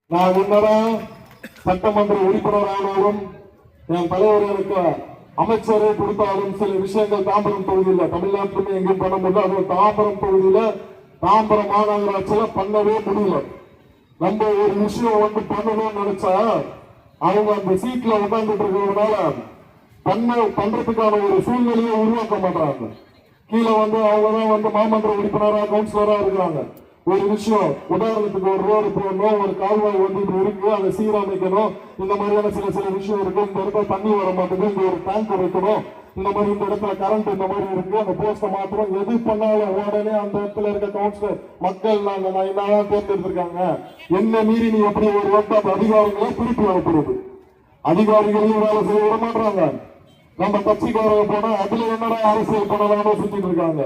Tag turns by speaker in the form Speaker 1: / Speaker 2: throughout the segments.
Speaker 1: நான் என்னதான் சட்டமன்ற உறுப்பினரானாலும் என் தலைவர்களுக்கு அமைச்சரை கொடுத்தாலும் சில விஷயங்கள் தாம்பரம் தொகுதியில் தமிழ்நாட்டிலுமே எங்கேயும் பண்ண முடியல. அது தாம்பரம் தொகுதியில தாம்பரம் மாநகராட்சியில பண்ணவே முடியல. நம்ம ஒரு விஷயம் வந்து பண்ணணும்னு நினைச்சா அவங்க அந்த சீட்ல உட்கார்ந்துட்டு இருக்கிறதுனால பண்றதுக்கான ஒரு சூழ்நிலையை உருவாக்க மாட்டாங்க. கீழே வந்து அவங்கதான் வந்து மாமன்ற உறுப்பினரா கவுன்சிலரா இருக்கிறாங்க. ஒரு விஷயம் உதாரணத்துக்கு ஒரு ரோடு போடணும், ஒரு கால்வாய் வந்து இப்படி இருக்கு, அதை சீரமைக்கணும், இந்த மாதிரியான சில விஷயம் இருக்கு. இந்த இடத்துல தண்ணி வர மாட்டேங்குது, இங்க ஒரு டேங்க் வைக்கணும், இந்த மாதிரி இந்த இடத்துல கரண்ட் இந்த மாதிரி இருக்கு, அந்த போஸ்ட மாத்திரம் எது பண்ணாலும் உடனே அந்த இடத்துல இருக்க கவுன்சிலர் மக்கள் நான் என்னதான் தேர்ந்தெடுத்திருக்காங்க, என்ன மீறி நீ எப்படி ஒரு வார்த்தை அதிகாரிகளை திருப்பி அனுப்புறது. அதிகாரிகளையும் வேலை செய்ய விட மாட்டாங்க. நம்ம கட்சிக்காரங்க போனா அதுல என்னடா அரசியல் பண்ணலாம்னு சுத்திட்டு இருக்காங்க.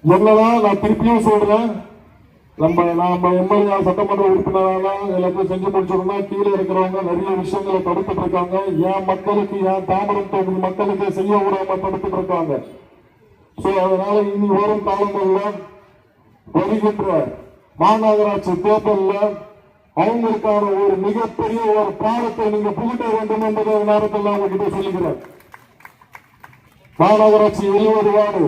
Speaker 1: என்னதான் நான் திருப்பியும் சொல்றேன், நம்ம எம்எல்ஏ சட்டமன்ற உறுப்பினரான எல்லாத்தையும் செஞ்சு முடிச்சோம்னா கீழே இருக்கிறவங்க நிறைய விஷயங்களை தடுத்துட்டு இருக்காங்க. என் மக்களுக்கு, என் தாம்பரம் தொகுதி மக்களுக்கு செய்ய விடாம தடுத்துட்டு இருக்காங்க. சோ அதனால இனி வரும் காலங்கள்ல வருகின்ற மாநகராட்சி தேர்தலில் அவங்களுக்கான ஒரு மிகப்பெரிய ஒரு பாடத்தை நீங்க புகுட்ட வேண்டும் என்பதை நேரத்தில் நான் உங்ககிட்ட சொல்லுகிறேன். மாநகராட்சி 70 வார்டு,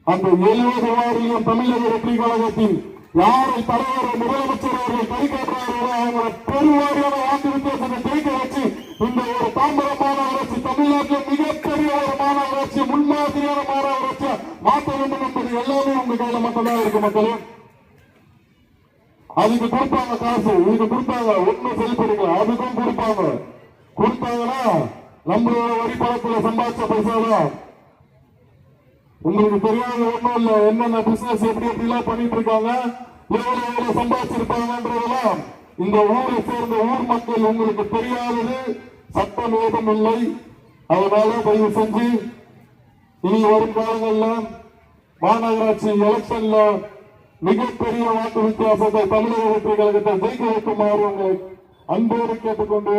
Speaker 1: அந்த 70 வார்டிலும் தமிழக வெற்றி கழகத்தில் யாரை தலைவர் முதலமைச்சர் அவர்கள் கை காட்டுறார்களோ அவங்களை பெருவாரியான வாக்கு வித்தியாசத்தை ஜெயிக்க வச்சு இந்த ஒரு தாம்பரம் மாநகராட்சி தமிழ்நாட்டில் மிகப்பெரிய ஒரு மாநகராட்சி, முன்மாதிரியான மாநகராட்சியை மாற்ற வேண்டும் என்பது எல்லாமே உங்க கையில மட்டும்தான் இருக்கு. மக்களே அதுக்கு கொடுப்பாங்க காசு, இதுக்கு கொடுப்பாங்க, ஒன்னும் செயல்படுங்க, அதுக்கும் கொடுப்பாங்க. கொடுத்தாங்கன்னா நம்மளோட வரி பணத்துல சம்பாதிச்ச பைசாதான். உங்களுக்கு தெரியாத ஒண்ணும் இல்ல, என்னென்ன பிசினஸ் எப்படி எப்படிலாம் பண்ணிட்டு இருக்காங்க, எவ்வளவு சம்பாதிச்சிருப்பாங்கன்றதெல்லாம் இந்த ஊரை சேர்ந்த ஊர் மக்கள் உங்களுக்கு தெரியாதது சட்டம் ஏதும் இல்லை. அதனால தயவு செஞ்சு இனி வரும் காலங்கள்ல மாநகராட்சி எலெக்ஷன்ல மிகப்பெரிய வாக்கு வித்தியாசத்தை தமிழக வெற்றி கழகத்தை ஜெயிக்க வைக்குமாறு உங்களை அன்போடு கேட்டுக்கொண்டு